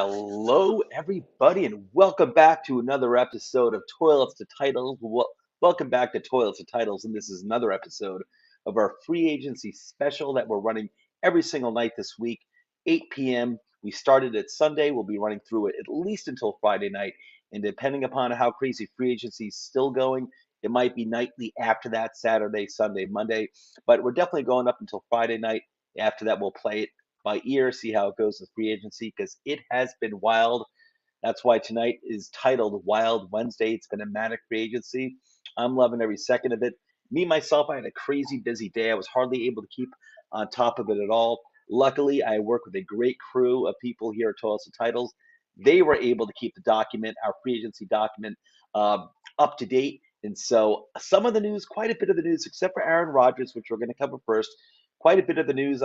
Hello, everybody, and welcome back to another episode of Toilets to Titles. Welcome back to Toilets to Titles, and this is another episode of our free agency special that we're running every single night this week, 8 p.m. We started it Sunday. We'll be running through it at least until Friday night, and depending upon how crazy free agency is still going, it might be nightly after that, Saturday, Sunday, Monday, but we're definitely going up until Friday night. After that, we'll play it by ear, see how it goes with free agency because it has been wild. That's why tonight is titled Wild Wednesday. It's been a manic free agency. I'm loving every second of it. Me, myself, I had a crazy busy day. I was hardly able to keep on top of it at all. Luckily, I work with a great crew of people here at Toils and Titles. They were able to keep the document, our free agency document, up to date. And so, some of the news, quite a bit of the news, except for Aaron Rodgers, which we're going to cover first, quite a bit of the news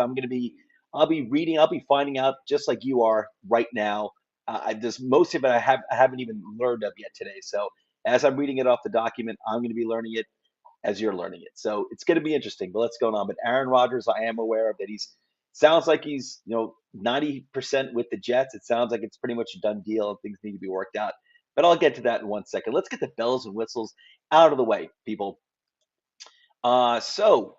I'll be reading, I'll be finding out just like you are right now. There's most of it I haven't even learned of yet today. So as I'm reading it off the document, I'm going to be learning it as you're learning it. So it's going to be interesting. But let's go on. But Aaron Rodgers, I am aware of that. He's sounds like he's 90% with the Jets. It sounds like it's pretty much a done deal and things need to be worked out. But I'll get to that in 1 second. Let's get the bells and whistles out of the way, people. So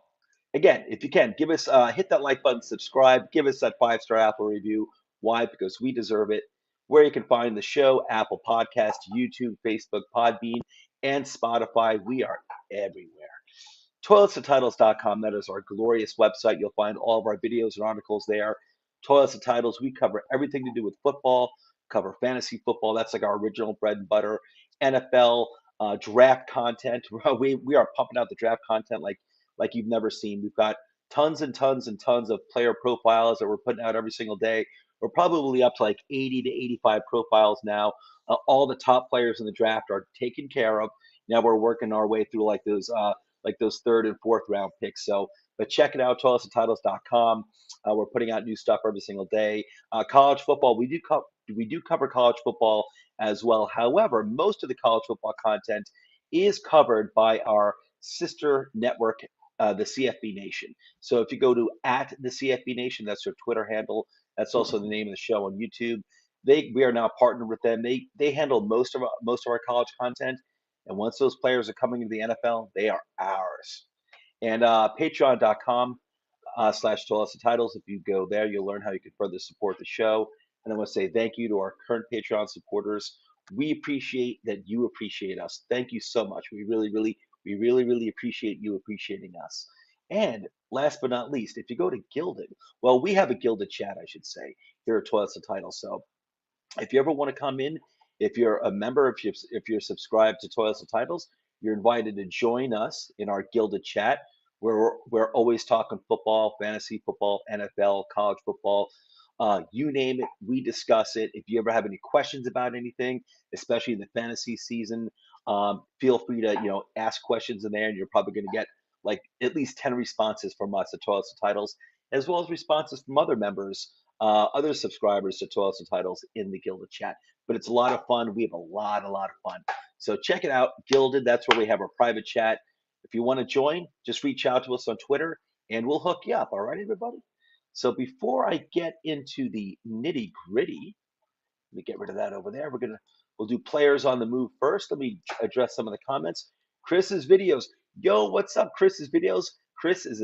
again, if you can, give us hit that like button, subscribe, give us that 5-star Apple review. Why? Because we deserve it. Where you can find the show: Apple Podcast, YouTube, Facebook, Podbean, and Spotify. We are everywhere. Toiletsandtitles.com. That is our glorious website. You'll find all of our videos and articles there. Toilets and Titles. We cover everything to do with football. Cover fantasy football. That's like our original bread and butter. NFL draft content. We are pumping out the draft content like you've never seen. We've got tons and tons and tons of player profiles that we're putting out every single day. We're probably up to like 80 to 85 profiles now. All the top players in the draft are taken care of. Now we're working our way through like those third and fourth round picks. So, but check it out, toiletsandtitles.com. We're putting out new stuff every single day. College football, we do cover college football as well. However, most of the college football content is covered by our sister network, the CFB Nation. So if you go to at the CFB Nation, that's their Twitter handle. That's also the name of the show on YouTube. We are now partnered with them. They handle most of our college content. And once those players are coming into the NFL, they are ours. And patreon.com /Toilets and Titles. If you go there, you'll learn how you can further support the show. And I want to say thank you to our current Patreon supporters. We appreciate that you appreciate us. Thank you so much. We really appreciate you appreciating us. And last but not least, if you go to Gilded, well, we have a Gilded chat, I should say, here at Toilets and Titles. So if you ever want to come in, if you're a member, if you're subscribed to Toilets and Titles, you're invited to join us in our Gilded chat, where we're always talking football, fantasy football, NFL, college football, you name it, we discuss it. If you ever have any questions about anything, especially in the fantasy season, feel free to ask questions in there, and you're probably going to get like at least 10 responses from us at Toilets and Titles, as well as responses from other members, other subscribers to Toilets and Titles in the Gilded chat. But it's a lot of fun. We have a lot of fun. So check it out, Gilded. That's where we have our private chat. If you want to join, just reach out to us on Twitter and we'll hook you up. All right, everybody? So before I get into the nitty gritty, let me get rid of that over there. We'll do players on the move first. Let me address some of the comments. Chris's videos. Yo, what's up, Chris's videos? Chris is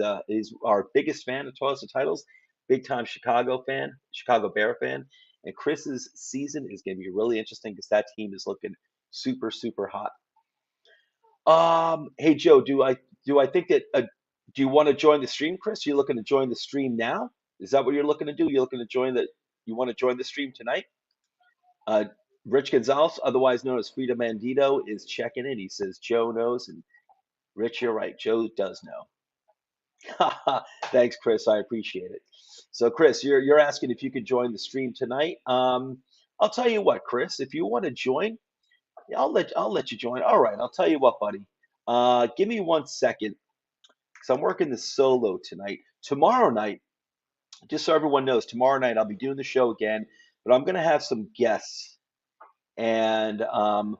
our biggest fan of Toilets and Titles, big time Chicago fan, Chicago Bear fan, and Chris's season is going to be really interesting because that team is looking super super hot. Hey Joe, do I think that do you want to join the stream, Chris? You looking to join the stream now? Is that what you're looking to do? You're looking to join the You want to join the stream tonight? Uh, Rich Gonzalez, otherwise known as Frida Mandito, is checking in. He says Joe knows, and Rich, you're right. Joe does know. Thanks, Chris. I appreciate it. So, Chris, you're asking if you could join the stream tonight. I'll tell you what, Chris. If you want to join, yeah, I'll let you join. All right, I'll tell you what, buddy. Give me 1 second, because I'm working the solo tonight. Tomorrow night, just so everyone knows, tomorrow night I'll be doing the show again, but I'm gonna have some guests, and I'm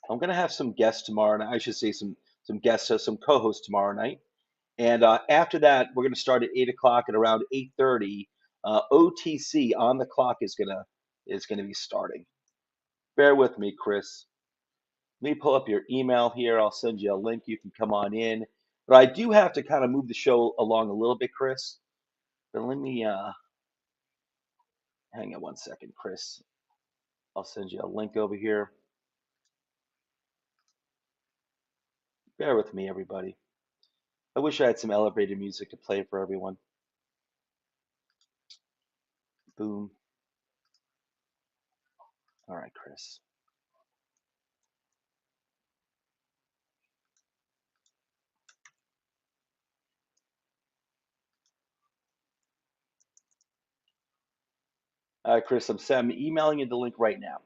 gonna have some guests tomorrow night. I should say some guests, some co-hosts tomorrow night, And after that, we're going to start at 8 o'clock, and around 8:30, OTC on the clock is gonna be starting. Bear with me, Chris. Let me pull up your email here. I'll send you a link. You can come on in. But I do have to kind of move the show along a little bit, Chris. But let me hang on one second, Chris. I'll send you a link over here. Bear with me, everybody. I wish I had some elevator music to play for everyone. Boom. All right, Chris. All right, Chris, I'm emailing you the link right now.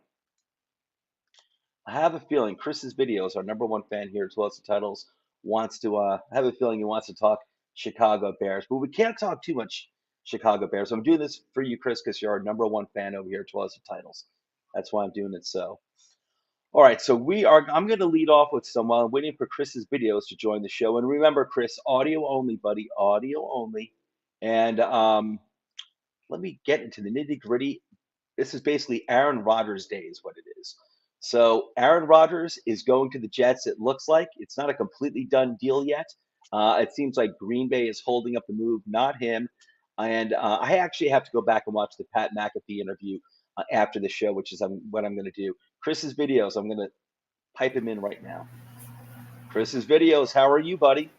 I have a feeling Chris's videos, our number one fan here, as well as the titles, wants to. I have a feeling he wants to talk Chicago Bears, but we can't talk too much Chicago Bears. I'm doing this for you, Chris, because you're our number one fan over here, as well as the titles. That's why I'm doing it. So, all right. So we are. I'm going to lead off with some. Waiting for Chris's videos to join the show, and remember, Chris, audio only, buddy, audio only. And let me get into the nitty gritty. This is basically Aaron Rodgers' day, is what it is. So Aaron Rodgers is going to the Jets. It looks like it's not a completely done deal yet. It seems like Green Bay is holding up the move, not him. And I actually have to go back and watch the Pat McAfee interview after the show, which is what I'm going to do. Chris's videos, I'm going to pipe him in right now. Chris's videos, how are you, buddy?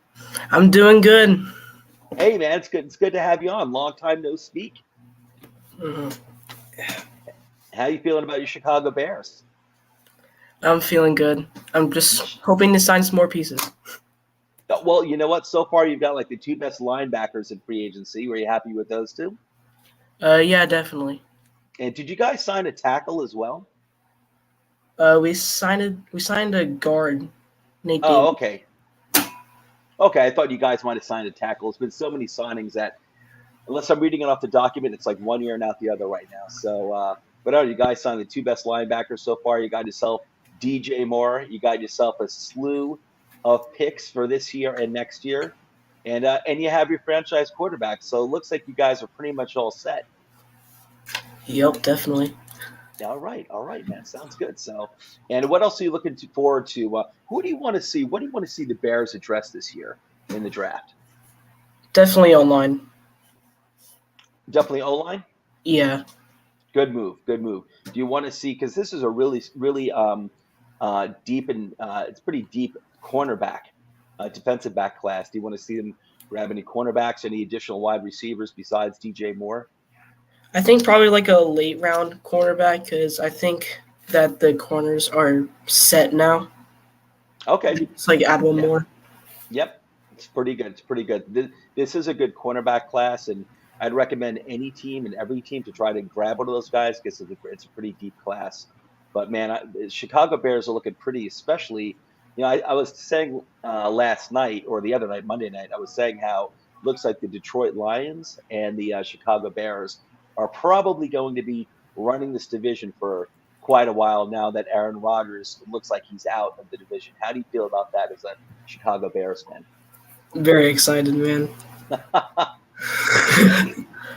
I'm doing good. Hey, man, it's good. It's good to have you on. Long time no speak. Mm-hmm. How you feeling about your Chicago Bears? I'm feeling good. I'm just hoping to sign some more pieces. Well, you know what? So far, you've got like the two best linebackers in free agency. Were you happy with those two? Yeah, definitely. And did you guys sign a tackle as well? We signed a guard, Nate Oh, Davis. okay. Okay, I thought you guys might have signed a tackle. There's been so many signings that, unless I'm reading it off the document, it's like one year and out the other right now. So, but you guys signed the two best linebackers so far. You got yourself DJ Moore. You got yourself a slew of picks for this year and next year, and you have your franchise quarterback. So it looks like you guys are pretty much all set. Yep, definitely. All right, man. Sounds good. So, and what else are you looking forward to? Who do you want to see? What do you want to see the Bears address this year in the draft? Definitely online. Definitely O-line. Yeah. Good move. Good move. Do you want to see? Because this is a really, really deep and it's pretty deep cornerback, defensive back class. Do you want to see them grab any cornerbacks, any additional wide receivers besides DJ Moore? I think probably like a late round cornerback because I think that the corners are set now. Okay. It's like add one more. Yep. It's pretty good. It's pretty good. This is a good cornerback class, and I'd recommend any team and every team to try to grab one of those guys because it's a pretty deep class. But man, Chicago Bears are looking pretty, especially. I was saying last night or the other night, Monday night, I was saying how it looks like the Detroit Lions and the Chicago Bears are probably going to be running this division for quite a while now that Aaron Rodgers looks like he's out of the division. How do you feel about that as a Chicago Bears fan? Very excited, man.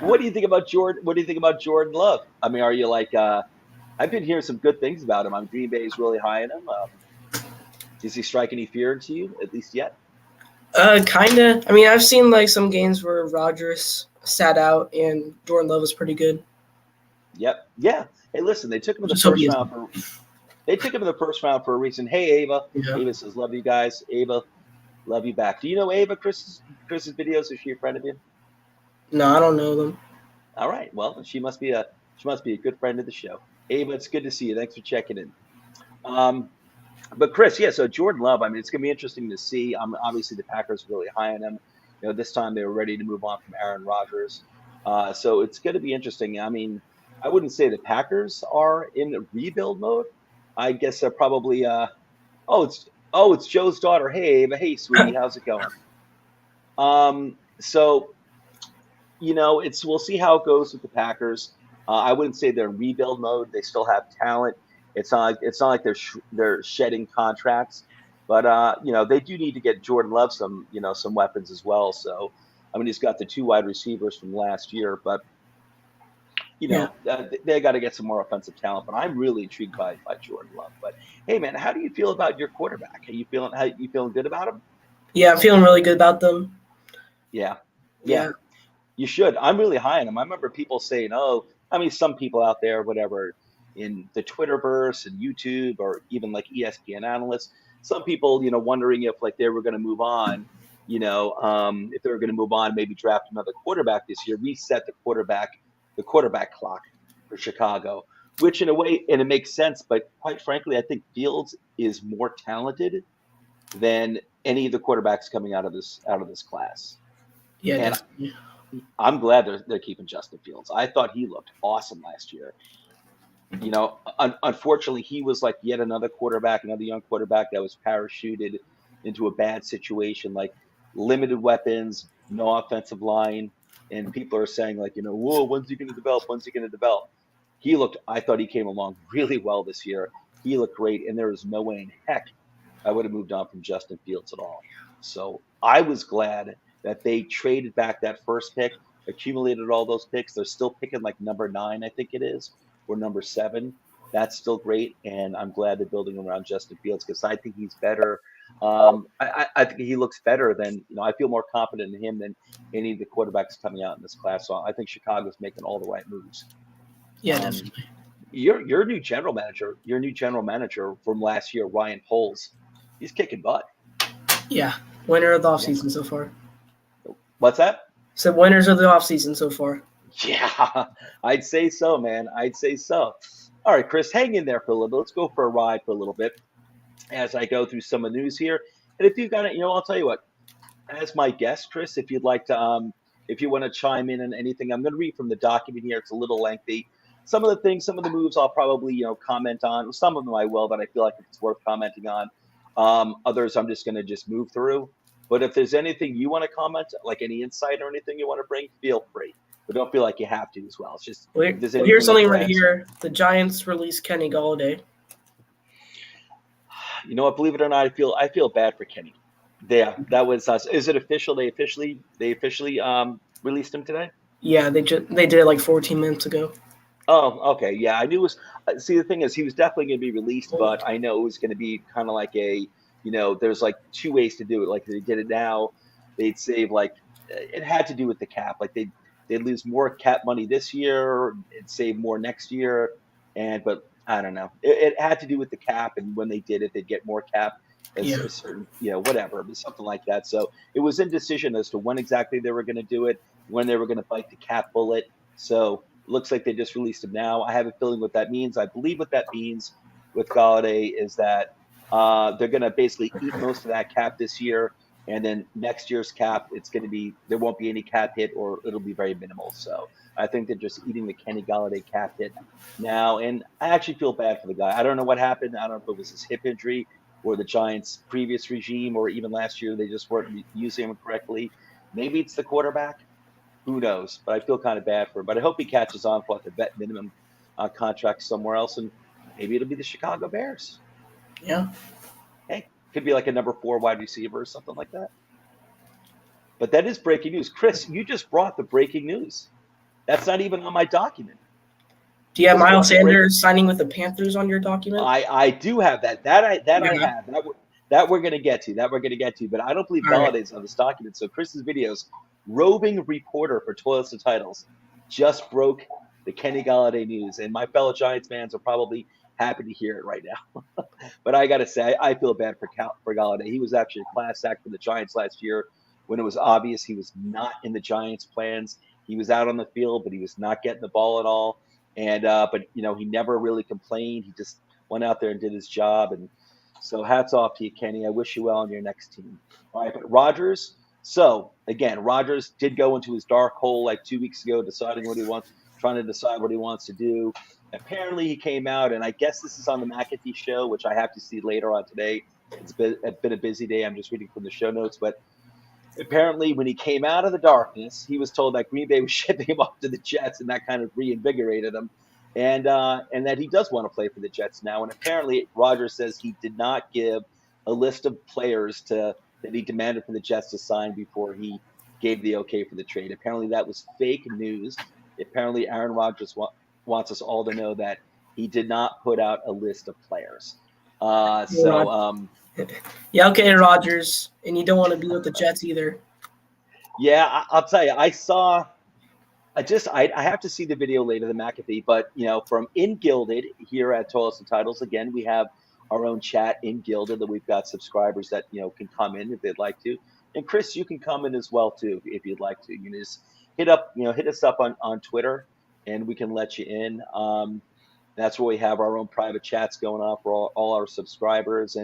What do you think about Jordan? What do you think about Jordan Love? I mean, are you like? I've been hearing some good things about him. Green Bay is really high in him. Does he strike any fear into you, at least yet? Kinda. I mean, I've seen like some games where Rodgers sat out and Jordan Love was pretty good. Yep. Yeah. Hey, listen, they took him in the first round. They took him in the first round for a reason. Hey, Ava. Yeah. Ava says, "Love you guys." Ava, love you back. Do you know Ava? Chris's videos. Is she a friend of you? No, I don't know them. All right. Well, she must be a good friend of the show. Ava, it's good to see you. Thanks for checking in. But Chris, yeah. So Jordan Love. I mean, it's going to be interesting to see. Obviously, the Packers are really high on him. This time they were ready to move on from Aaron Rodgers. So it's going to be interesting. I mean, I wouldn't say the Packers are in rebuild mode. I guess they're probably. It's Joe's daughter. Hey, Ava. Hey, sweetie. How's it going? So we'll see how it goes with the Packers. I wouldn't say they're in rebuild mode. They still have talent. It's not like they're shedding contracts. But they do need to get Jordan Love some weapons as well. So I mean, he's got the two wide receivers from last year, but Yeah. they got to get some more offensive talent. But I'm really intrigued by Jordan Love. But hey, man, how do you feel about your quarterback? How you feeling good about him? Yeah, I'm feeling really good about them. Yeah, yeah. Yeah. You should. I'm really high on him. I remember people saying, "Oh, I mean, some people out there, whatever, in the Twitterverse and YouTube, or even like ESPN analysts, some people, wondering if like they were going to move on, if they were going to move on, maybe draft another quarterback this year, reset the quarterback clock for Chicago, which in a way, and it makes sense, but quite frankly, I think Fields is more talented than any of the quarterbacks coming out of this class. Yeah, And definitely. I'm glad they're keeping Justin Fields. I thought he looked awesome last year. Unfortunately, he was like yet another quarterback, another young quarterback that was parachuted into a bad situation, like limited weapons, no offensive line, and people are saying like, whoa, when's he going to develop? When's he going to develop? I thought he came along really well this year. He looked great, and there was no way in heck I would have moved on from Justin Fields at all. So I was glad that they traded back that first pick, accumulated all those picks. They're still picking like number 9, I think it is, or number 7. That's still great, and I'm glad they're building around Justin Fields because I think he's better. I think he looks better than I feel more confident in him than any of the quarterbacks coming out in this class. So I think Chicago's making all the right moves. Yeah, Um, definitely. your new general manager from last year, Ryan Poles, he's kicking butt. Yeah. Winner of the Yeah. offseason so far. What's that? So winners of the offseason so far. Yeah, I'd say so, man. I'd say so. All right, Chris, hang in there for a little bit. Let's go for a ride for a little bit as I go through some of the news here. And if you've got it, I'll tell you what, as my guest, Chris, if you'd like to, if you want to chime in on anything, I'm going to read from the document here. It's a little lengthy. Some of the things, some of the moves I'll probably, comment on. Some of them I will, but I feel like it's worth commenting on. Others I'm just going to just move through. But if there's anything you want to comment, like any insight or anything you want to bring, feel free. But don't feel like you have to as well. It's just Well, if there's here's anything that something right grabs you. here. The Giants released Kenny Galladay. You know what? Believe it or not, I feel bad for Kenny. Yeah, that was us. Is it official? They officially released him today. Yeah, they did it like 14 minutes ago. Oh, okay. Yeah, I knew it was. See, the thing is, he was definitely going to be released, but I know it was going to be kind of like there's like two ways to do it. Like they did it now, they'd save like it had to do with the cap. Like they'd lose more cap money this year, and save more next year, but I don't know. It had to do with the cap, and when they did it, they'd get more cap as Yeah. a certain, whatever, but something like that. So it was indecision as to when exactly they were going to do it, when they were going to bite the cap bullet. So looks like they just released him now. I have a feeling what that means. I believe what that means with Galladay is that they're going to basically eat most of that cap this year, and then next year's cap, it's going to be there won't be any cap hit, or it'll be very minimal. So I think they're just eating the Kenny Galladay cap hit now, and I actually feel bad for the guy. I don't know what happened. I don't know if it was his hip injury or the Giants' previous regime, or even last year they just weren't using him correctly. Maybe it's the quarterback. Who knows? But I feel kind of bad for him. But I hope he catches on for like a vet minimum contract somewhere else, and maybe it'll be the Chicago Bears. Yeah. Hey, could be like a number 4 wide receiver or something like that. But that is breaking news. Chris, you just brought the breaking news. That's not even on my document. Do you have Just brought Miles the break. Sanders signing with the Panthers on your document? I do have that. That I Yeah. have. That we're gonna get to. That we're gonna get to. But I don't believe All right. Galladay's on this document. So Chris's videos, roving reporter for Toilets and Titles, just broke the Kenny Galladay news, and my fellow Giants fans are probably happy to hear it right now. But I gotta say, I feel bad for Galladay. He was actually a class act for the Giants last year when it was obvious he was not in the Giants' plans. He was out on the field, but he was not getting the ball at all. And but he never really complained. He just went out there and did his job. And so hats off to you, Kenny. I wish you well on your next team. All right, but Rodgers. So again, Rodgers did go into his dark hole like 2 weeks ago, trying to decide what he wants to do. Apparently, he came out, and I guess this is on the McAfee show, which I have to see later on today. It's been a busy day. I'm just reading from the show notes, but apparently when he came out of the darkness, he was told that Green Bay was shipping him off to the Jets, and that kind of reinvigorated him. And that he does want to play for the Jets now. And apparently, Rodgers says he did not give a list of players that he demanded for the Jets to sign before he gave the okay for the trade. Apparently, that was fake news. Apparently, Aaron Rodgers wants us all to know that he did not put out a list of players. Uh, so, Rod- um, yeah, okay, Rodgers, and you don't want to be with the Jets either. yeah, I'll tell you, I have to see the video later, the McAfee, but from In Gilded here at Toilets and Titles, again, we have our own chat in Gilded that we've got subscribers that can come in if they'd like to. And Chris, you can come in as well too if you'd like to. You can just hit us up on Twitter, and we can let you in. That's where we have our own private chats going on for all our subscribers.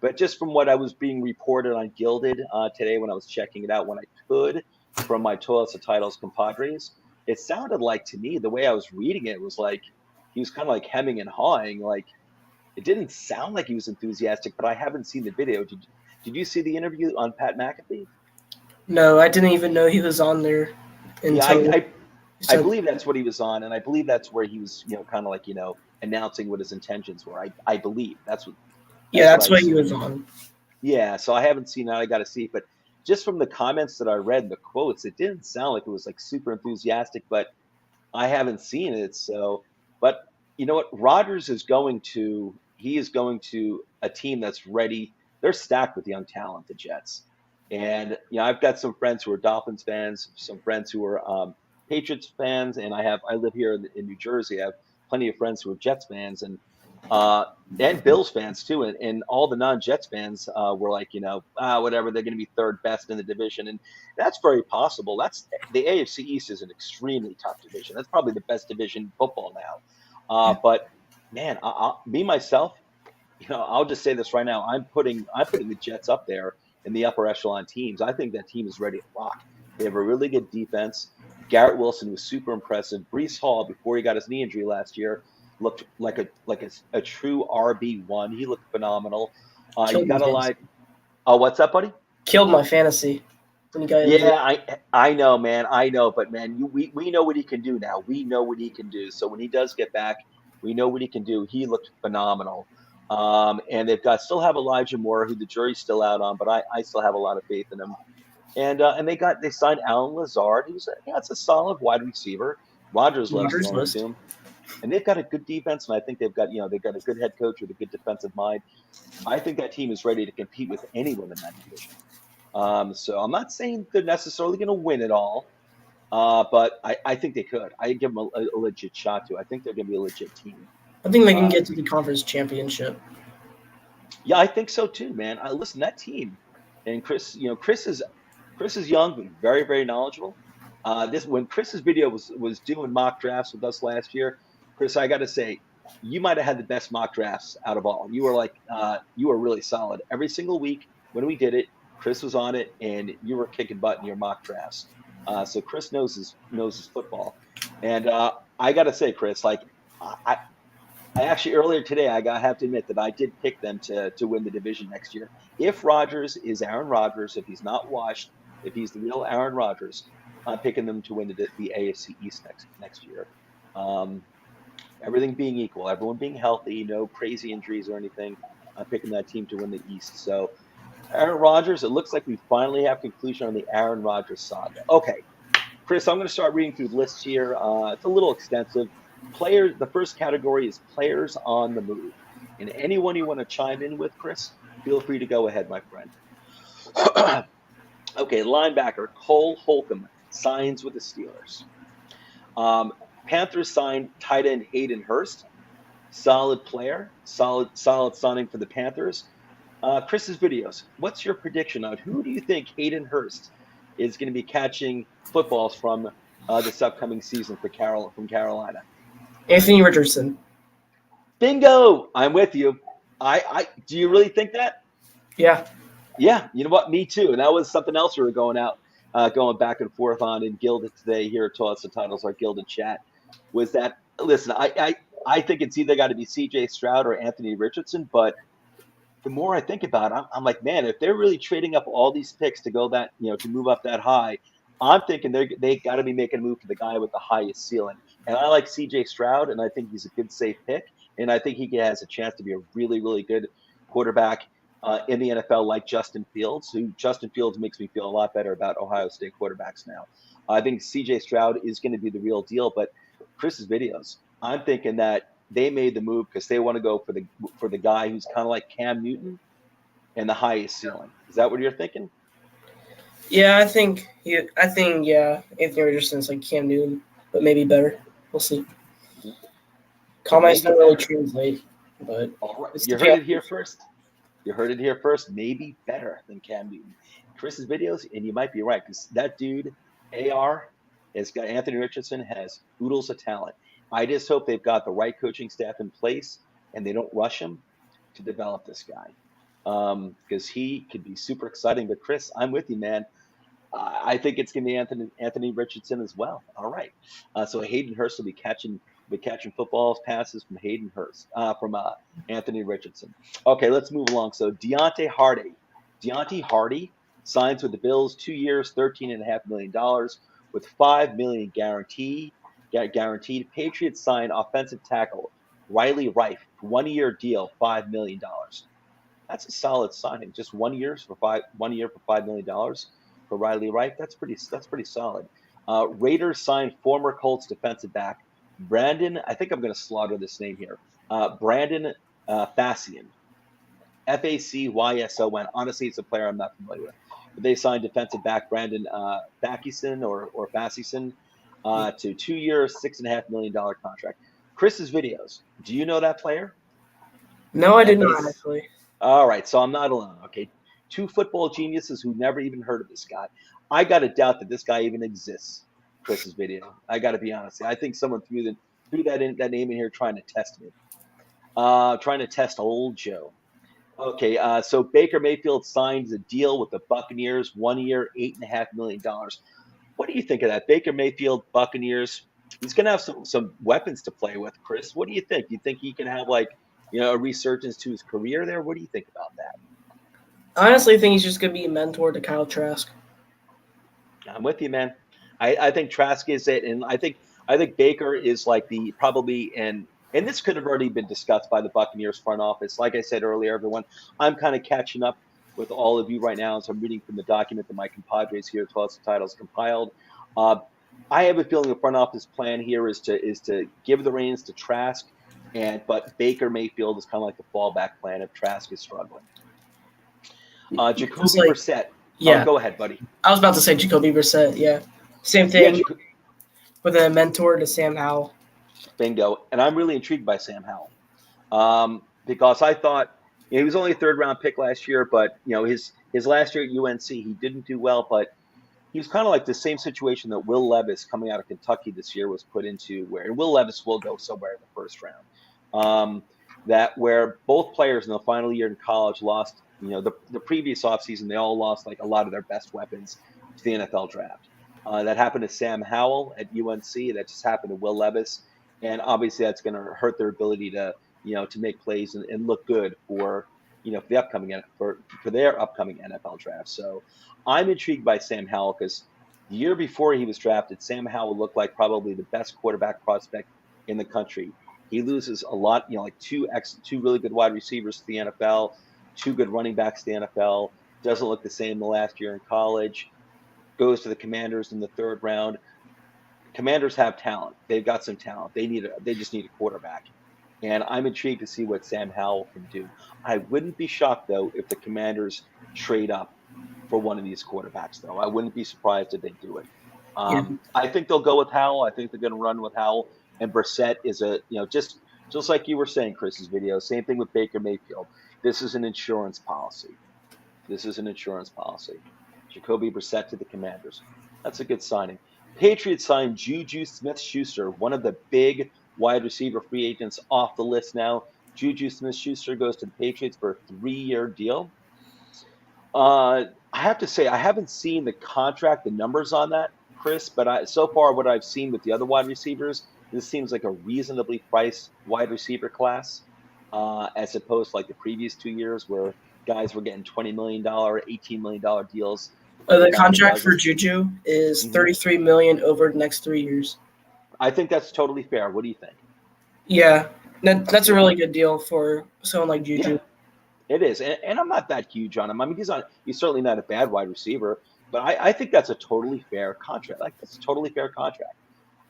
But just from what I was being reported on Gilded today when I was checking it out when I could from my Toilets and Titles compadres, it sounded like to me the way I was reading it was like he was kind of like hemming and hawing. Like it didn't sound like he was enthusiastic, but I haven't seen the video. Did you see the interview on Pat McAfee? No, I didn't even know he was on there Yeah, until you I said. believe that's what he was on, and I believe that's where he was, kind of like announcing what his intentions were. I believe Yeah, that's what that's I what he assume. was on. Yeah, so I haven't seen that. I got to see, but just from the comments that I read, and the quotes, it didn't sound like it was like super enthusiastic. But I haven't seen it, so. But you know what? Rodgers is going to. He is going to a team that's ready. They're stacked with young talent, the Jets, and I've got some friends who are Dolphins fans, some friends who are Patriots fans, and I live here in New Jersey. I have plenty of friends who are Jets fans, uh, and Bills fans too, and all the non-Jets fans were like, whatever, they're going to be third best in the division, and that's very possible. That's the AFC East is an extremely tough division. That's probably the best division in football now. But man, me myself, I'll just say this right now. I'm putting the Jets up there in the upper echelon teams. I think that team is ready to rock. They have a really good defense. Garrett Wilson was super impressive. Brees Hall, before he got his knee injury last year, looked like a true RB1. He looked phenomenal. You Killed my got to fantasy. lie. Oh, what's up, buddy? Killed my fantasy when he got injured. Yeah, I know, man. I know, but man, we know what he can do now. We know what he can do. So when he does get back, we know what he can do. He looked phenomenal. And they've got still have Elijah Moore, who the jury's still out on, but I still have a lot of faith in him. And they signed Alan Lazard, it's a solid wide receiver. Rodgers loves Rodgers throwing list. to him, and they've got a good defense, and I think they've got a good head coach with a good defensive mind. I think that team is ready to compete with anyone in that division. So I'm not saying they're necessarily going to win it all, but I think they could. I give them a legit shot to. I think they're going to be a legit team. I think they can Uh, get to the conference championship. yeah, I think so too, man. I listen that team, and Chris. Chris is young but very very knowledgeable. This when Chris's video was doing mock drafts with us last year, Chris, I got to say, you might have had the best mock drafts out of all. You were really solid every single week when we did it. Chris was on it, and you were kicking butt in your mock drafts. So Chris knows his football, and I got to say, Chris, like I, I actually earlier today, have to admit that I did pick them to win the division next year. If Rodgers is Aaron Rodgers, if he's not washed, if he's the real Aaron Rodgers, I'm picking them to win the AFC East next year. Um, Everything being equal, everyone being healthy, no crazy injuries or anything, I'm picking that team to win the East. So Aaron Rodgers, it looks like we finally have conclusion on the Aaron Rodgers saga. Okay, Chris, I'm going to start reading through the list here. It's a little extensive. Players. The first category is players on the move. And anyone you want to chime in with, Chris, feel free to go ahead, my friend. Okay, linebacker Cole Holcomb signs with the Steelers. Um, Panthers signed tight end Hayden Hurst. Solid player, solid signing for the Panthers. Chris's videos. What's your prediction on who do you think Hayden Hurst is going to be catching footballs from this upcoming season from Carolina? Anthony Richardson. Bingo! I'm with you. I do you really think that? Yeah. Yeah, you know what? Me too. And that was something else we were going back and forth on in Gilded today here at Toss the Titles, our Gilded chat. Was that listen? I think it's either got to be C.J. Stroud or Anthony Richardson, but the more I think about it, I'm like, man, if they're really trading up all these picks to go that, to move up that high, I'm thinking they got to be making a move for the guy with the highest ceiling. And I like C.J. Stroud, and I think he's a good safe pick, and I think he has a chance to be a really really good quarterback. in the NFL, like Justin Fields, who Justin Fields makes me feel a lot better about Ohio State quarterbacks now. I think CJ Stroud is going to be the real deal, but Chris's videos, I'm thinking that they made the move because they want to go for the guy who's kind of like Cam Newton and the highest ceiling. Is that what you're thinking? Yeah, I think yeah, Anthony Richardson's like Cam Newton, but maybe better. We'll see. Combines Maybe don't really better. translate, but All right, it's the you heard it Panthers. here first. You heard it here first. Maybe better than Cam Newton. Chris's videos, and you might be right because that dude, AR, has got Anthony Richardson has oodles of talent. I just hope they've got the right coaching staff in place and they don't rush him to develop this guy because he could be super exciting. But Chris, I'm with you, man. I think it's going to be Anthony Richardson as well. All right. So Hayden Hurst will be catching footballs passes from Hayden Hurst from Anthony Richardson. Okay, let's move along. So Deontay Hardy signs with the Bills, 2 years, $13.5 million with $5 million guaranteed. Patriots sign offensive tackle Riley Rife, 1 year deal, $5 million. That's a solid signing. Just 1 year for $5 million for Riley Wright. That's pretty solid. Raiders signed former Colts defensive back Brandon. I think I'm going to slaughter this name here. Brandon Facyson. Facyson. Honestly, it's a player I'm not familiar with. But they signed defensive back Brandon Facyson or Facyson to 2 years, $6.5 million contract. Chris's videos. Do you know that player? No, I did not FAC. actually. All right, so I'm not alone. Okay, two football geniuses who never even heard of this guy. I got to doubt that this guy even exists. Chris's video. I got to be honest. I think someone threw that name in here trying to test me. Trying to test old Joe. Okay, so Baker Mayfield signs a deal with the Buccaneers, 1 year, $8.5 million. What do you think of that? Baker Mayfield, Buccaneers. He's going to have some weapons to play with. Chris, what do you think? You think he can have a resurgence to his career there? What do you think about that? I honestly think he's just gonna be a mentor to Kyle Trask. I'm with you, man. I think Trask is it, and I think Baker is like the probably and this could have already been discussed by the Buccaneers front office. Like I said earlier, everyone, I'm kind of catching up with all of you right now, so I'm reading from the document that my compadres here, 12 titles, compiled. Uh, I have a feeling the front office plan here is to give the reins to Trask, but Baker Mayfield is kind of like the fallback plan if Trask is struggling. Just Jacoby like Brissett. Oh, yeah, go ahead, buddy. I was about to say Jacoby Brissett. Yeah, same Yeah, thing with a mentor to Sam Howell. bingo. And I'm really intrigued by Sam Howell because I thought he was only a third round pick last year, but his last year at UNC he didn't do well, but he was kind of like the same situation that Will Levis coming out of Kentucky this year was put into, where Will Levis will go somewhere in the first round. That where both players in the final year in college lost, the previous offseason, they all lost like a lot of their best weapons to the NFL draft. That happened to Sam Howell at UNC. That just happened to Will Levis, and obviously that's going to hurt their ability to make plays and look good for the upcoming for their upcoming NFL draft. So I'm intrigued by Sam Howell because the year before he was drafted, Sam Howell looked like probably the best quarterback prospect in the country. He loses a lot, like two really good wide receivers to the NFL, two good running backs to the NFL. Doesn't look the same the last year in college. Goes to the Commanders in the third round. Commanders have talent. They've got some talent. They just need a quarterback. And I'm intrigued to see what Sam Howell can do. I wouldn't be shocked though if the Commanders trade up for one of these quarterbacks, though. I wouldn't be surprised if they do it. Yeah, I think they'll go with Howell. I think they're going to run with Howell. And Brissett is just like you were saying, Chris's video. Same thing with Baker Mayfield. This is an insurance policy. This is an insurance policy. Jacoby Brissett to the Commanders. That's a good signing. Patriots signed Juju Smith-Schuster, one of the big wide receiver free agents off the list now. Juju Smith-Schuster goes to the Patriots for a 3-year deal. I have to say, I haven't seen the contract, the numbers on that, Chris, but so far what I've seen with the other wide receivers, this seems like a reasonably priced wide receiver class, as opposed to like the previous 2 years where guys were getting $20 million, $18 million deals like a the dime a contract for dozen. Juju is Hmm. $33 million over the next 3 years. I think that's totally fair. What do you think? Yeah, that's a Yeah, really good deal for someone like yeah, Juju. It is, and I'm not that huge on him. I mean, he's certainly not a bad wide receiver, but I think that's a totally fair contract. Like that's a totally fair contract.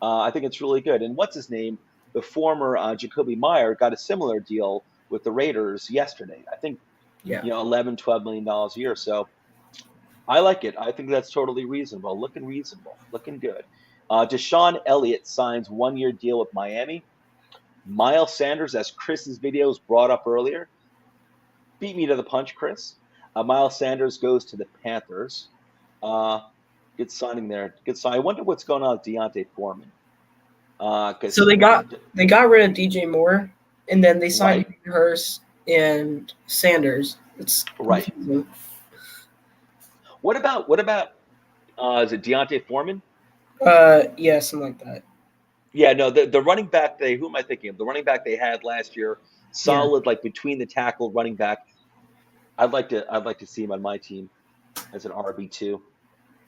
I think it's really good. And what's his name? The former Jacoby Meyer got a similar deal with the Raiders yesterday. I think Yeah. 11, $12 million a year. So I like it. I think that's totally reasonable, looking good. Deshaun Elliott signs 1 year deal with Miami. Miles Sanders, as Chris's videos brought up earlier, beat me to the punch, Chris. Miles Sanders goes to the Panthers. Uh, good signing there. Good sign. I wonder what's going on with Deontay Foreman. So Because they got rid of DJ Moore, and then they signed right, Hurst and Sanders. It's right. confusing. What about is it Deontay Foreman? Yeah, something like that. Yeah, no, the running back who am I thinking of? The running back they had last year, Yeah. solid like between the tackle running back. I'd like to see him on my team as an RB2.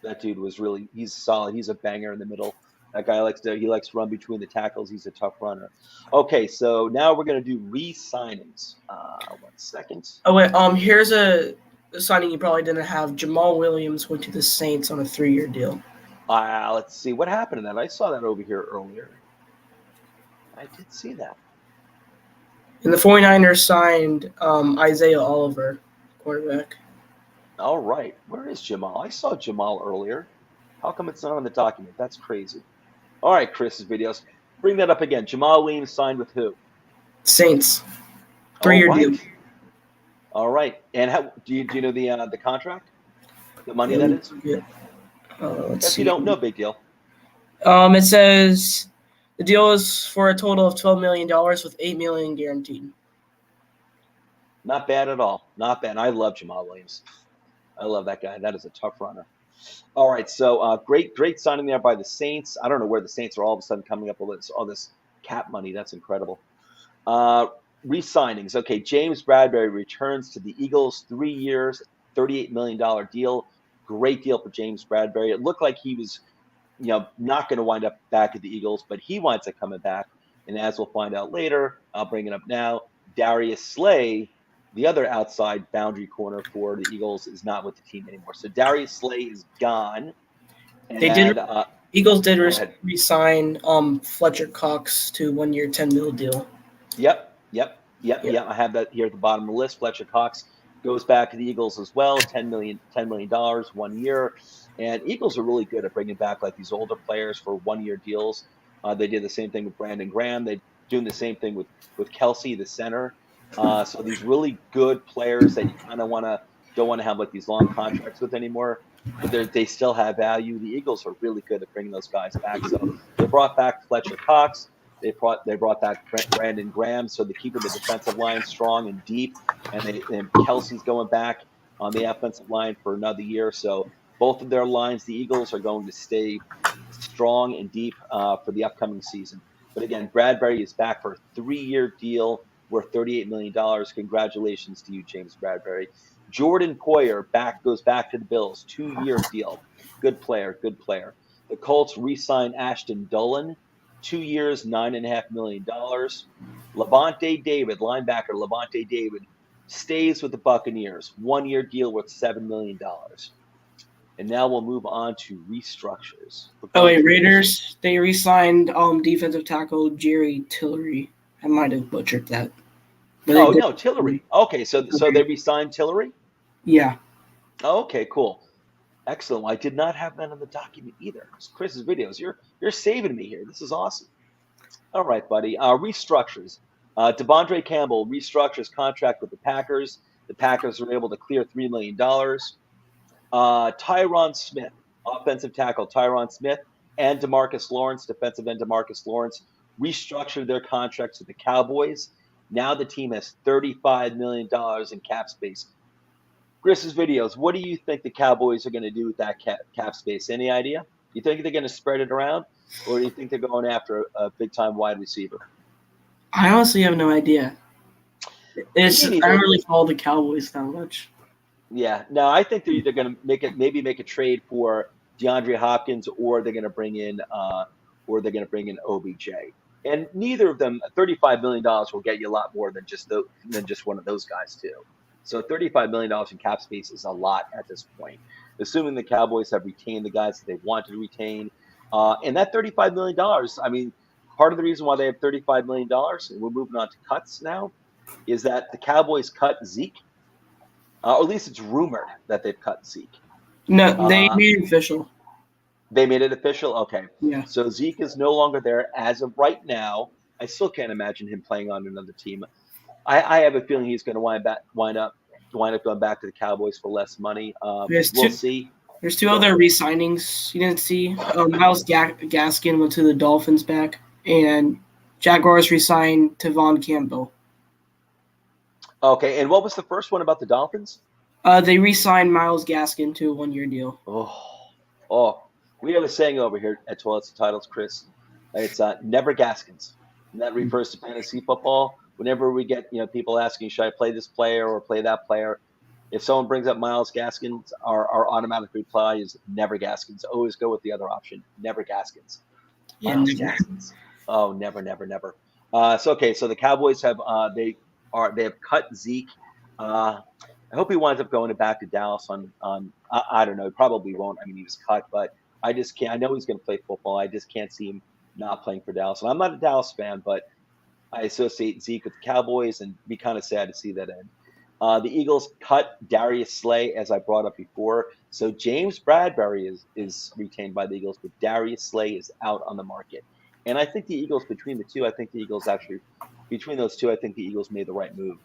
That dude was he's solid. He's a banger in the middle. That guy likes to run between the tackles. He's a tough runner. Okay, so now we're gonna do re-signings. 1 second. Oh wait, here's a signing you probably didn't have. Jamal Williams went to the Saints on a 3-year deal. Let's see what happened to that. I saw that over here earlier. I did see that. And the 49ers signed Isaiah Oliver, quarterback. All right, where is Jamal? I saw Jamal earlier. How come it's not on the document? That's crazy. All right, Chris's videos. Bring that up again. Jamal Williams signed with who? Saints, All 3-year deal. right. All right. And how do you know the contract? The money Yeah, that is? let's If you see. don't, no big deal. It says the deal is for a total of $12 million with $8 million guaranteed. Not bad at all. Not bad. I love Jamal Williams. I love that guy. That is a tough runner. All right. So great signing there by the Saints. I don't know where the Saints are all of a sudden coming up with all this cap money. That's incredible. Uh, re-signings. Okay, James Bradbury returns to the Eagles. 3 years, $38 million deal. Great deal for James Bradbury. It looked like he was, not going to wind up back at the Eagles, but he winds up coming back. And as we'll find out later, I'll bring it up now. Darius Slay, the other outside boundary corner for the Eagles, is not with the team anymore. So Darius Slay is gone. They did. And Eagles did go ahead. re-sign Fletcher Cox to 1 year, $10 million deal. Yep. Yeah. I have that here at the bottom of the list. Fletcher Cox goes back to the Eagles as well. $10 million, $10 million 1 year. And Eagles are really good at bringing back like these older players for 1 year deals. They did the same thing with Brandon Graham. They're doing the same thing with Kelsey, the center. So these really good players that you kind of don't want to have like these long contracts with anymore, but they still have value. The Eagles are really good at bringing those guys back. So they brought back Fletcher Cox. They brought back Brandon Graham, so they're keeping the defensive line strong and deep. And Kelsey's going back on the offensive line for another year. So both of their lines, the Eagles are going to stay strong and deep for the upcoming season. But again, Bradbury is back for a 3-year deal worth $38 million. Congratulations to you, James Bradbury. Jordan Poyer goes back to the Bills, 2-year deal. Good player, good player. The Colts re-sign Ashton Dolan, 2 years, $9.5 million. Levante David, linebacker Levante David, stays with the Buccaneers, 1-year deal worth $7 million. And now we'll move on to restructures. Oh wait, Raiders, they re-signed defensive tackle Jerry Tillery. I might have butchered that. But Oh no, Tillery. Okay, so they re-signed Tillery? Yeah. Okay, cool. Excellent. Well, I did not have that on the document either. It's Chris's videos. You're saving me here. This is awesome. All right, buddy. Restructures. Devondre Campbell restructures contract with the Packers. The Packers are able to clear $3 million. Tyron Smith, offensive tackle Tyron Smith, and DeMarcus Lawrence, defensive end DeMarcus Lawrence, restructured their contracts with the Cowboys. Now the team has $35 million in cap space. Chris's videos, what do you think the Cowboys are going to do with that cap space? Any idea? You think they're going to spread it around, or do you think they're going after a big-time wide receiver? I honestly have no idea. I don't really follow the Cowboys that much. Yeah, no, I think they're either going to make a trade for DeAndre Hopkins, or they're going to bring in OBJ. And neither of them, $35 million will get you a lot more than just one of those guys too. So $35 million in cap space is a lot at this point, assuming the Cowboys have retained the guys that they wanted to retain. And that $35 million, I mean, part of the reason why they have $35 million, and we're moving on to cuts now, is that the Cowboys cut Zeke, or at least it's rumored that they've cut Zeke. No, they made it official. They made it official? Okay. Yeah. So Zeke is no longer there as of right now. I still can't imagine him playing on another team. I have a feeling he's going to wind up going back to the Cowboys for less money. We'll see. There's two other re-signings you didn't see. Miles Gaskin went to the Dolphins back, and Jaguars re-signed Tavon Campbell. Okay, and what was the first one about the Dolphins? They re-signed Miles Gaskin to a 1-year deal. Oh, we have a saying over here at Toilets and Titles, Chris. It's never Gaskins. And that refers to fantasy football. Whenever we get people asking, should I play this player or play that player? If someone brings up Miles Gaskins, our automatic reply is never Gaskins. Always go with the other option. Never Gaskins. Miles Gaskins. Oh, never. So the Cowboys have they have cut Zeke. I hope he winds up going back to Dallas on I don't know. He probably won't. I mean, he was cut, but I just can't. I know he's going to play football. I just can't see him not playing for Dallas. And I'm not a Dallas fan, but I associate Zeke with the Cowboys, and be kind of sad to see that end. The Eagles cut Darius Slay, as I brought up before. So James Bradbury is retained by the Eagles, but Darius Slay is out on the market. And I think the Eagles, between those two, I think the Eagles made the right move.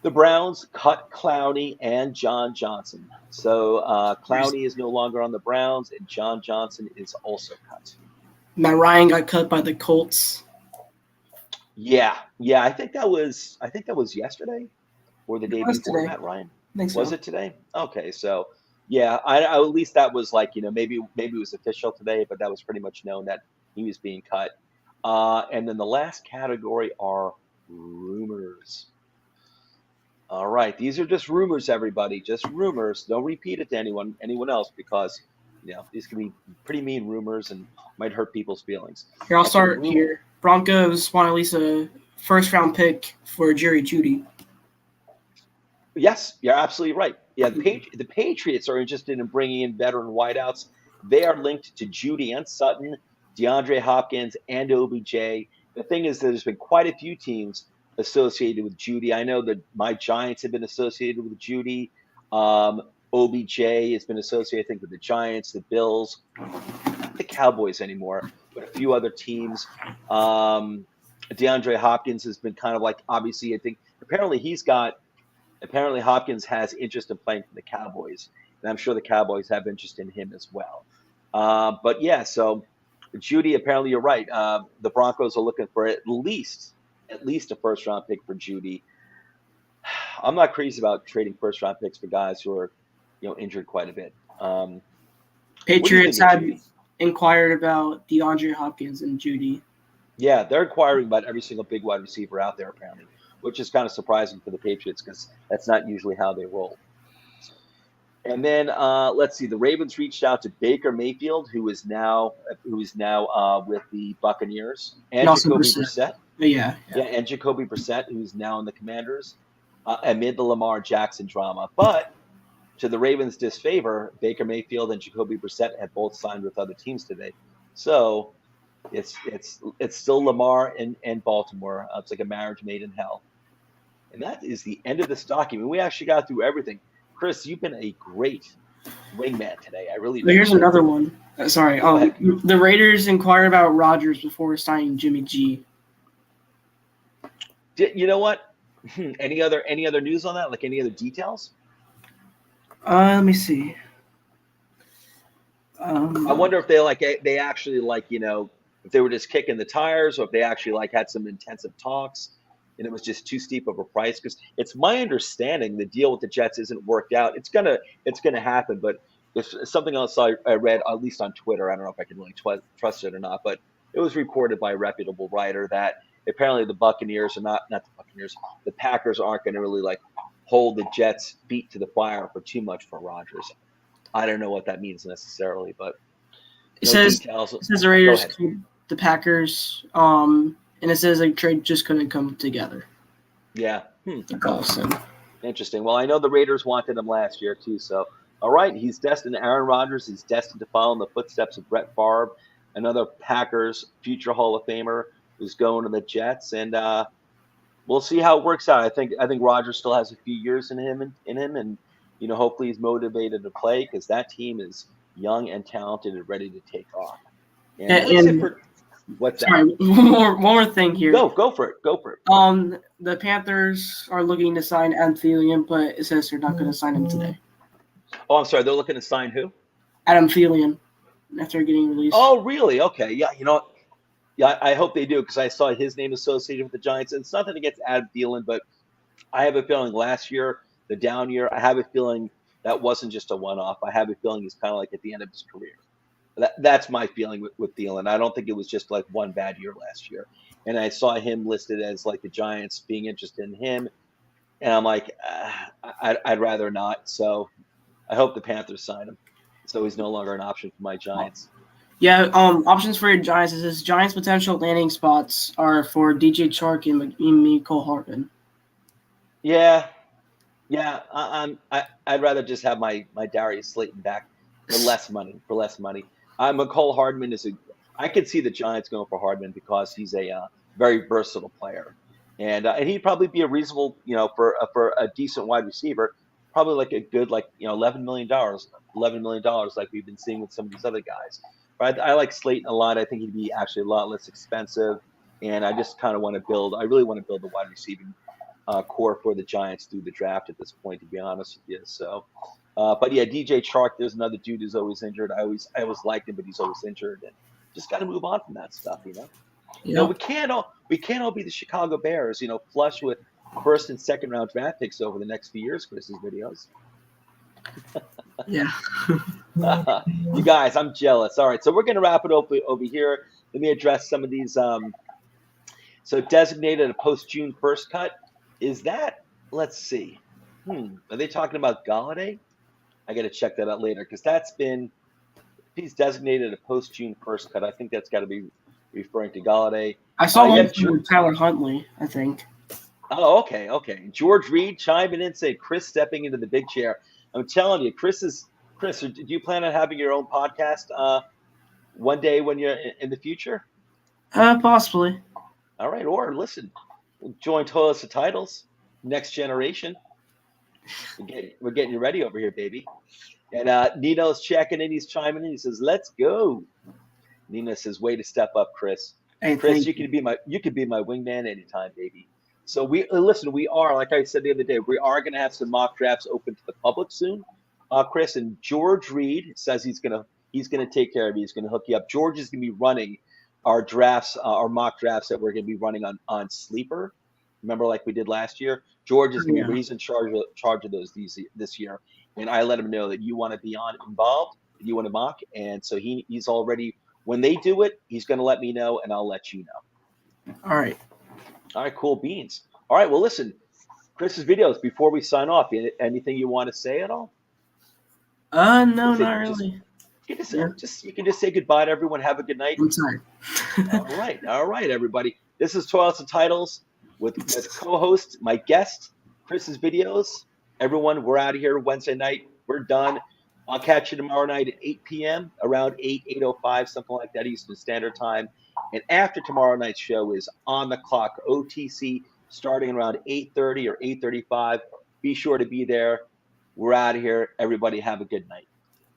The Browns cut Clowney and John Johnson. So Clowney is no longer on the Browns, and John Johnson is also cut. Matt Ryan got cut by the Colts. Yeah. I think that was yesterday or the day before. Today. Matt Ryan. I think so. Was it today? Okay, so yeah, I at least that was like maybe it was official today, but that was pretty much known that he was being cut. And then the last category are rumors. All right, these are just rumors, everybody. Just rumors. Don't repeat it to anyone else, because these can be pretty mean rumors and might hurt people's feelings. Here, I'll start here. Broncos want at least a first-round pick for Jerry Jeudy. Yes, you're absolutely right. Yeah, the Patriots are interested in bringing in veteran wideouts. They are linked to Jeudy and Sutton, DeAndre Hopkins, and OBJ. The thing is, there's been quite a few teams associated with Jeudy. I know that my Giants have been associated with Jeudy. OBJ has been associated, I think, with the Giants, the Bills, not the Cowboys anymore, but a few other teams. DeAndre Hopkins has been kind of like, obviously, I think, apparently Hopkins has interest in playing for the Cowboys, and I'm sure the Cowboys have interest in him as well. But yeah, so Jeudy, apparently you're right. The Broncos are looking for at least a first-round pick for Jeudy. I'm not crazy about trading first-round picks for guys who are injured quite a bit. Patriots had inquired about DeAndre Hopkins and Jeudy. Yeah, they're inquiring about every single big wide receiver out there, apparently, which is kind of surprising for the Patriots because that's not usually how they roll. And then let's see, the Ravens reached out to Baker Mayfield, who is now with the Buccaneers, and Jacoby Brissett. Yeah, and Jacoby Brissett, who's now in the Commanders, amid the Lamar Jackson drama. But to the Ravens' disfavor, Baker Mayfield and Jacoby Brissett have both signed with other teams today. So it's still Lamar and Baltimore. It's like a marriage made in hell. And that is the end of this document. We actually got through everything. Chris, you've been a great wingman today. I really. Here's another one. Sorry. The Raiders inquired about Rodgers before signing Jimmy G. You know what? Any other news on that? Like any other details? Let me see. I wonder if they actually if they were just kicking the tires, or if they actually had some intensive talks, and it was just too steep of a price. Because it's my understanding the deal with the Jets isn't worked out. It's gonna happen, but if something else I read, at least on Twitter, I don't know if I can really trust it or not, but it was reported by a reputable writer that apparently the Buccaneers are not the Buccaneers. The Packers aren't going to really hold the Jets' feet to the fire for too much for Rodgers. I don't know what that means necessarily, but it says the Raiders, the Packers, and it says trade just couldn't come together. Yeah. Awesome. Interesting. Well, I know the Raiders wanted him last year too. So, all right, he's destined. Aaron Rodgers is destined to follow in the footsteps of Brett Favre, another Packers future Hall of Famer who's going to the Jets, and we'll see how it works out. I think Rodgers still has a few years in him, and hopefully he's motivated to play because that team is young and talented and ready to take off. And let's say And for what's that? sorry, one more thing here. Go for it. Go for it. The Panthers are looking to sign Adam Thielen, but it says they're not going to sign him today. Oh, I'm sorry. They're looking to sign who? Adam Thielen, after getting released. Oh, really? Okay. Yeah. Yeah, I hope they do because I saw his name associated with the Giants. And it's nothing against Adam Thielen, but I have a feeling last year, the down year, I have a feeling that wasn't just a one-off. I have a feeling he's kind of like at the end of his career. That's my feeling with Thielen. I don't think it was just like one bad year last year. And I saw him listed as like the Giants being interested in him, and I'm like, I'd rather not. So I hope the Panthers sign him, so he's no longer an option for my Giants. Yeah, options for your Giants is Giants' potential landing spots are for DJ Chark and Mecole Hardman. Yeah, I'd rather just have my Darius Slayton back for less money. McCole Hardman I could see the Giants going for Hardman because he's a very versatile player, and he'd probably be a reasonable, for a decent wide receiver, probably like a good $11 million like we've been seeing with some of these other guys. But I like Slayton a lot. I think he'd be actually a lot less expensive, and I just kind of want to build. I really want to build the wide receiving core for the Giants through the draft at this point, to be honest with you. So, but yeah, DJ Chark, there's another dude who's always injured. I always liked him, but he's always injured, and just got to move on from that stuff. Yeah. We can't all be the Chicago Bears, flush with first and second round draft picks over the next few years. Chris's videos. Yeah. You guys, I'm jealous. All right, so we're gonna wrap it over here. Let me address some of these. So designated a post June 1st cut. Is that? Let's see. Are they talking about Galladay? I got to check that out later because that's been. If he's designated a post June 1st cut, I think that's got to be referring to Galladay. I saw one from Tyler Huntley, I think. Oh, okay. George Reed chiming in, saying Chris stepping into the big chair. I'm telling you, Chris, do you plan on having your own podcast one day when you're in the future? Possibly. All right, or listen, join Toilets of Titles, next generation. We're getting you ready over here, baby. And Nino's checking in. He's chiming in. He says, "Let's go." Nino says, "Way to step up, Chris. Hey, Chris, you could be my wingman anytime, baby." So we are, like I said the other day, we are going to have some mock drafts open to the public soon. Chris, and George Reed says he's gonna take care of you. He's gonna hook you up. George is gonna be running our drafts, our mock drafts that we're gonna be running on Sleeper. Remember, like we did last year. George is gonna be he's in charge of those this year, and I let him know that you want to be involved, you want to mock, and so he's already. When they do it, he's gonna let me know, and I'll let you know. All right. All right, cool beans. All right, well, listen, Chris's videos, before we sign off, anything you want to say at all? No, not really. You can just say goodbye to everyone. Have a good night. I'm sorry. All right, everybody. This is Toilets and Titles with co-host, my guest, Chris's videos. Everyone, we're out of here Wednesday night. We're done. I'll catch you tomorrow night at 8 p.m., around 8:05, something like that, Eastern Standard Time. And after tomorrow night's show is On the Clock, OTC, starting around 8:30 or 8:35. Be sure to be there. We're out of here. Everybody have a good night.